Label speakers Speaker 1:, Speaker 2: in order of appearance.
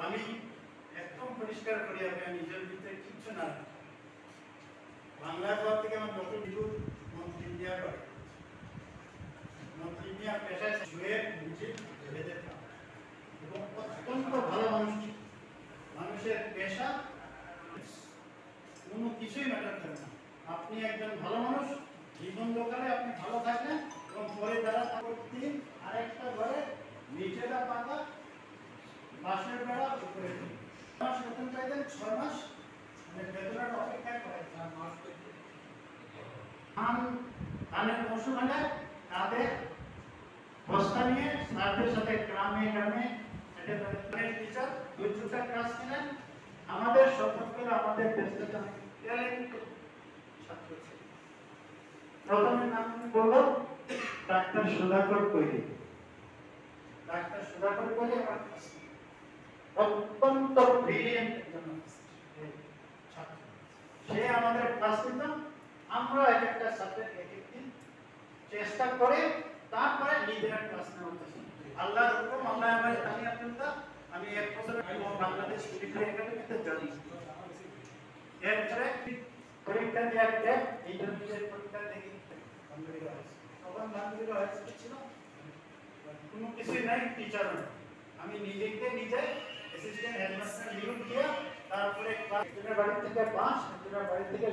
Speaker 1: আমি একদম পরিষ্কার করি আমি নিজের ভিতরে কিচ্ছু না। বাংলা ঘর থেকে আমার ডক্টর বিপুল মন্ত্রী ইন্ডিয়া করে, মন্ত্রী ইন্ডিয়া পেশায় শুয়ে নিজে ভেদে এবং অত্যন্ত ভালো মানুষ। মানুষের পেশা কোনো কিছুই ম্যাটার করে না। আপনি একজন ভালো মানুষ, জীবন দোকানে আপনি ভালো থাকলেন এবং পরে যারা দিন আরেকটা ঘরে নিচেটা পাতা বাঁশের বেড়া উপরে মাস বেতন পাইতেন 6 মাস, মানে বেতনের অপেক্ষা করে 4 মাস। ধানের মৌসুম হলে তাদের বস্তা নিয়ে সাথে সাথে গ্রামে গ্রামে টিচার দুর্যোগের কাজ ছিলেন। আমাদের সকলকে আমাদের দেশে ট্যালেন্ট ছাত্র ছিল। প্রথমে নাম বললো ডাক্তার সুধাকর কৈরি। ডাক্তার সুধাকর কৈরি আমার অত্যন্ত ব্রিলিয়েন্ট একজন ছাত্র। সে আমাদের ক্লাস নিত, আমরা এক একটা সাবজেক্ট এক এক দিন চেষ্টা করে তারপরে নিজেরা ক্লাস নেওয়ার চেষ্টা করি। আল্লাহর হুকুম আল্লাহ আমাদের তালিম দিলেন। আমি এক বছর বাংলাদেশ মিলিটারি একাডেমিতে জয়েন করি। এরপরে পরীক্ষা দেওয়ার পর ইন্টারমিডিয়েট পরীক্ষা দেখি তখন বান্ধবীরা হয়েছে ছিল কোনো কিছুই নাই, টিচার আমি নিজেকে নিজে অ্যাসিস্ট্যান্ট হেডমাস্টার নিয়োগ দিয়ে তারপরে ক্লাস বাড়ি থেকে 5 বাড়ি থেকে